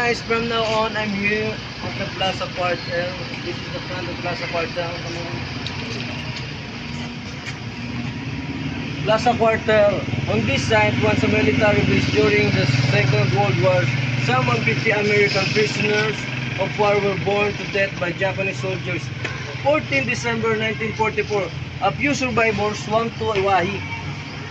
guys, from now on, I'm here at the Plaza Cuartel. This is the front of Plaza Cuartel. Come on. Plaza Cuartel. On this site, once a military base during the Second World War, some 150 American prisoners of war were burned to death by Japanese soldiers. 14 December 1944, a few survivors swung to Iwahi.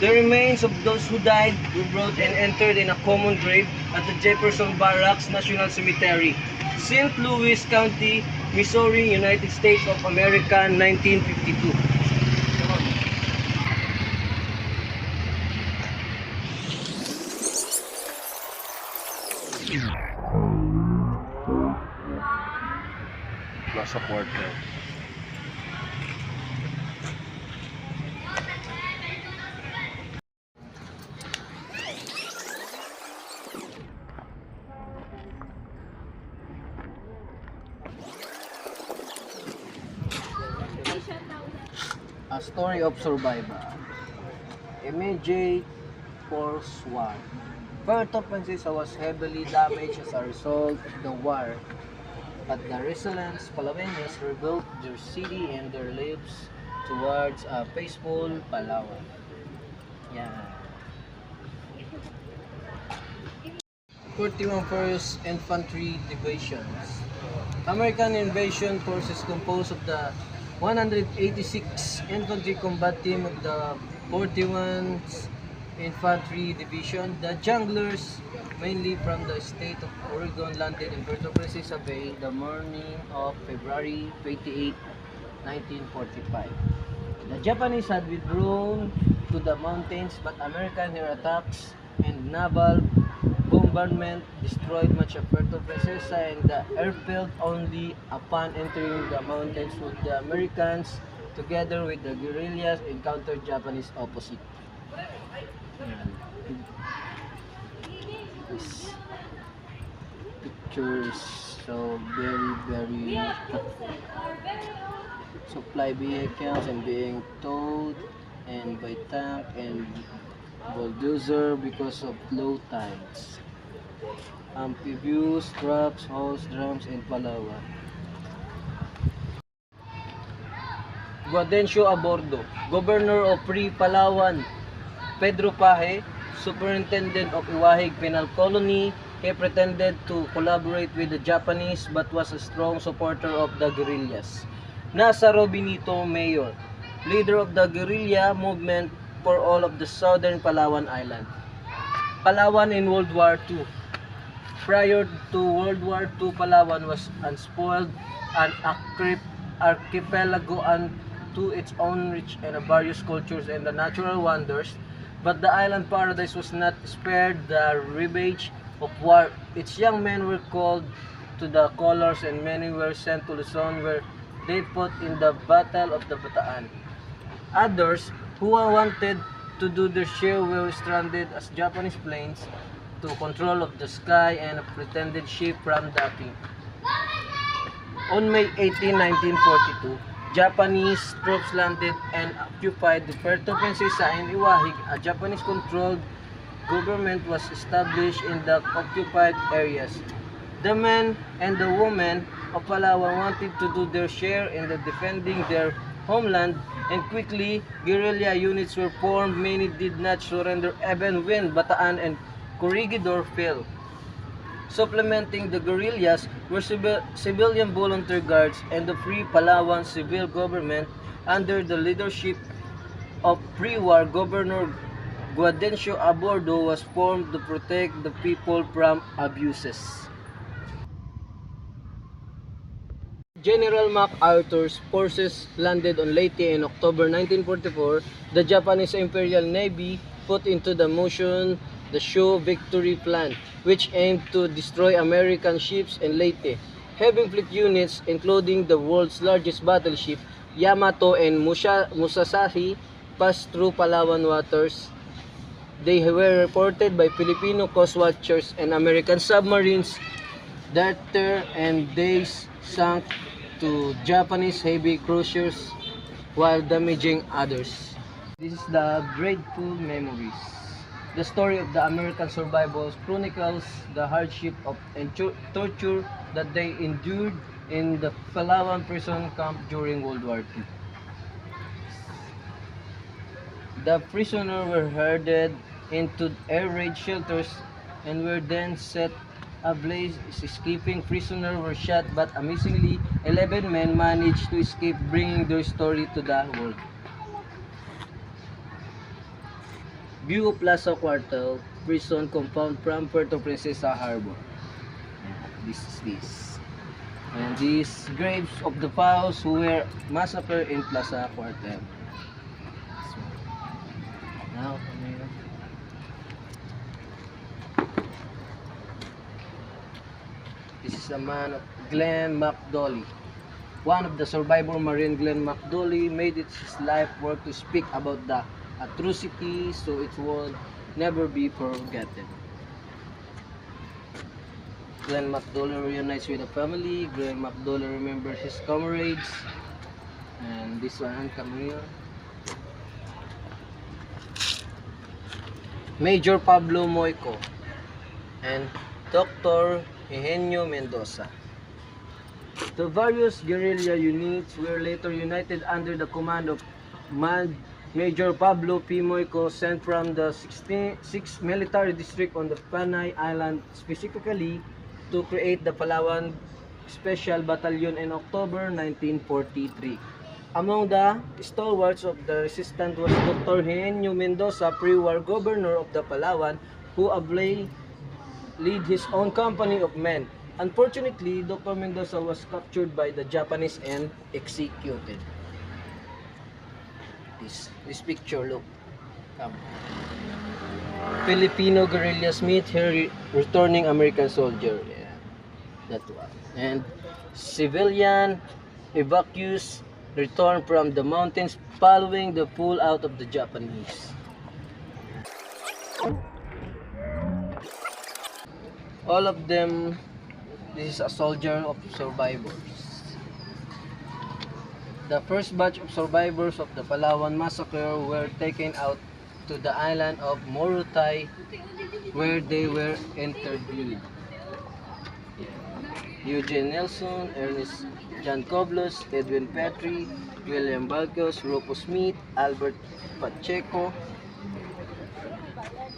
The remains of those who died were brought and entered in a common grave at the Jefferson Barracks National Cemetery, St. Louis County, Missouri, United States of America, 1952. Plaza Cuartel. A story of survival. Immediate Force War. Puerto Princesa was heavily damaged as a result of the war, but the resilient Palaweños rebuilt their city and their lives towards a peaceful Palawan. Yeah. 41st Infantry Divisions. American invasion forces composed of the 186th Infantry Combat Team of the 41st Infantry Division. The Junglers, mainly from the state of Oregon, landed in Puerto Princesa Bay the morning of February 28, 1945. The Japanese had withdrawn to the mountains, but American air attacks and naval bombardment destroyed much of Puerto Princesa and the airfield. Only upon entering the mountains would the Americans, together with the guerrillas, encounter Japanese opposite. This picture is so very supply vehicles and being towed and by tank and bulldozer because of low tides. Amphibious trucks, hose, drums, and Palawan. Guadencio Abordo, Governor of Free Palawan. Pedro Paje, Superintendent of Iwahig Penal Colony. He pretended to collaborate with the Japanese but was a strong supporter of the guerrillas. Nazaro Benito, Mayor, leader of the guerrilla movement for all of the southern Palawan Island. Palawan in World War II. Prior to World War II, Palawan was unspoiled, an archipelago unto its own rich and various cultures and the natural wonders, but the island paradise was not spared the ravage of war. Its young men were called to the colors and many were sent to Luzon where they fought in the Battle of the Bataan. Others who wanted to do their share were stranded as Japanese planes to control of the sky and a pretended ship from Dapi. On May 18, 1942, Japanese troops landed and occupied the Puerto Princesa and Iwahig. A Japanese-controlled government was established in the occupied areas. The men and the women of Palawan wanted to do their share in the defending their homeland, and quickly guerrilla units were formed. Many did not surrender even when Bataan and Corregidor fell. Supplementing the guerrillas were civilian volunteer guards and the Free Palawan civil government under the leadership of pre-war Governor Guadencio Abordo was formed to protect the people from abuses. General MacArthur's forces landed on Leyte in October 1944. The Japanese Imperial Navy put into the motion the Show Victory Plan, which aimed to destroy American ships in Leyte. Heavy fleet units, including the world's largest battleship, Yamato and Musashi, passed through Palawan waters. They were reported by Filipino coast watchers and American submarines. Darter and they sank to Japanese heavy cruisers while damaging others. This is the dreadful memories. The story of the American survivors chronicles the hardship of and torture that they endured in the Palawan prison camp during World War II. The prisoners were herded into air raid shelters and were then set ablaze. Escaping prisoners were shot, but amazingly, 11 men managed to escape, bringing their story to the world. View of Plaza Cuartel prison compound from Puerto Princesa Harbor. This is this. And these graves of the PAOs who were massacred in Plaza Cuartel. So, now, this is a man of Glenn McDoley. One of the survivor Marine, Glenn McDoley, made it his life work to speak about the atrocity so it would never be forgotten. Glenn McDoley reunites with the family. Glenn McDoley remembers his comrades. And this one, come here. Major Pablo Moico and Dr. Eugenio Mendoza. The various guerrilla units were later united under the command of Major Pablo P. Moico, sent from the 6th Military District on the Panay Island specifically to create the Palawan Special Battalion in October 1943. Among the stalwarts of the resistance was Dr. Eugenio Mendoza, pre-war governor of the Palawan, who ably led his own company of men. Unfortunately, Dr. Mendoza was captured by the Japanese and executed. This picture, look. Filipino guerrillas meet here returning American soldier. Yeah, that one. And civilian evacuees return from the mountains following the pull out of the Japanese. All of them, this is a soldier of survivors. The first batch of survivors of the Palawan massacre were taken out to the island of Morotai, where they were interviewed. Eugene Nelson, Ernest John Coblos, Edwin Petrie, William Balcos, Rufus Smith, Albert Pacheco,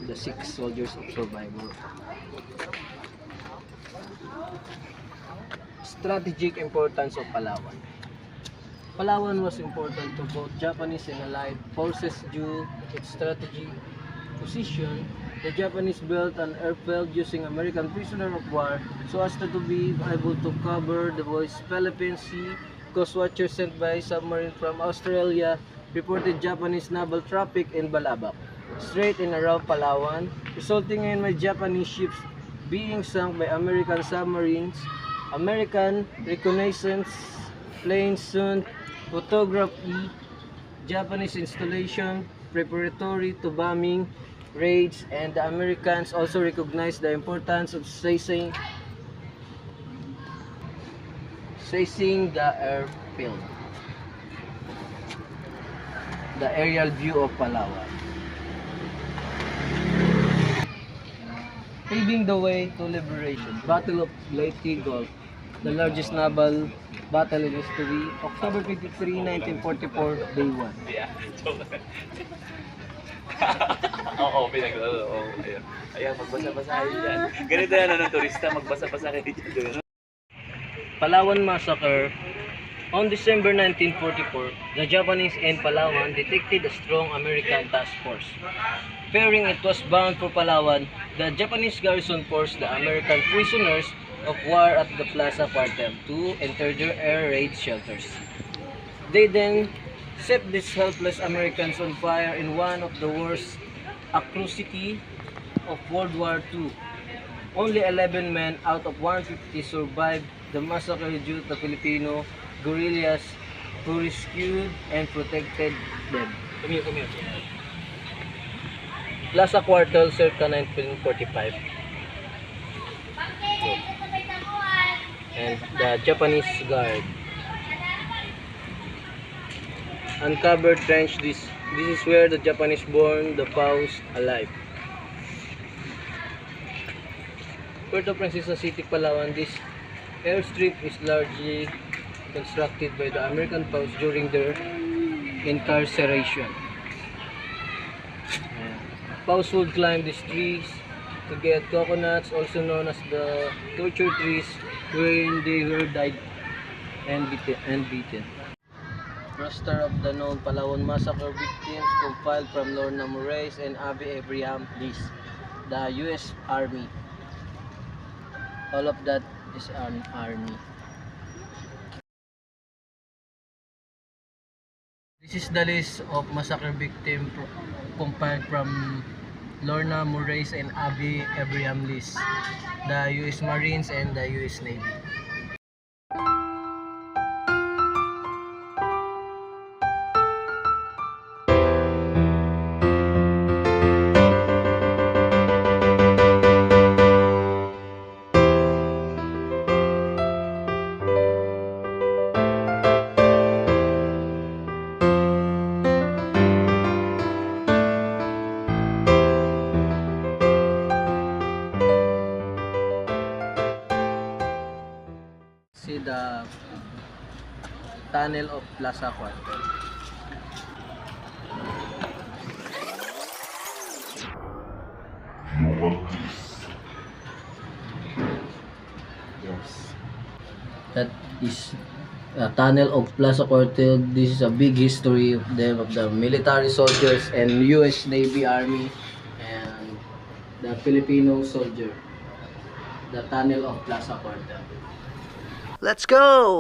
the 6 soldiers of survivor. Strategic importance of Palawan. Palawan was important to both Japanese and Allied forces due to its strategic position. The Japanese built an airfield using American prisoner of war so as to be able to cover the West Philippine Sea. Coast watchers sent by submarine from Australia reported Japanese naval traffic in Balabac, Strait and around Palawan, resulting in my Japanese ships being sunk by American submarines. American reconnaissance planes soon photography Japanese installation preparatory to bombing raids, and the Americans also recognized the importance of seizing the airfield. The aerial view of Palawan, paving the way to liberation. Battle of Leyte Gulf, the largest naval battle in history, October 23, 1944, day 1. Yeah. Oo, pinaglaro. Oo, ayan. Ayan, magbasa-basa kayo dyan. Ganito yan, ano, turista, magbasa-basa kayo dyan. Palawan Massacre. On December 1944, the Japanese in Palawan detected a strong American task force. Fearing it was bound for Palawan, the Japanese garrison forced the American prisoners of war at the Plaza Cuartel to enter their air raid shelters. They then set these helpless Americans on fire in one of the worst atrocities of World War II. Only 11 men out of 150 survived the massacre due to Filipino guerrillas who rescued and protected them. Come here. Plaza Cuartel circa 1945. And the Japanese guard. Uncovered trench. This is where the Japanese burned the PAOs alive. Puerto Princesa City, Palawan, this airstrip is largely constructed by the American POWs during their incarceration. POWs would climb these trees to get coconuts, also known as the torture trees, wherein they were died and beaten. Roster of the known Palawan massacre victims compiled from Lorna Moraes and Abby Abraham list. The U.S. Army. All of that is an army. This is the list of massacre victims compiled from Lorna Moraes and Abby Abraham list. The U.S. Marines and the U.S. Navy. See the tunnel of Plaza Cuartel. Yes. That is a tunnel of Plaza Cuartel. This is a big history of them, of the military soldiers and U.S. Navy Army and the Filipino soldier. The tunnel of Plaza Cuartel. Let's go!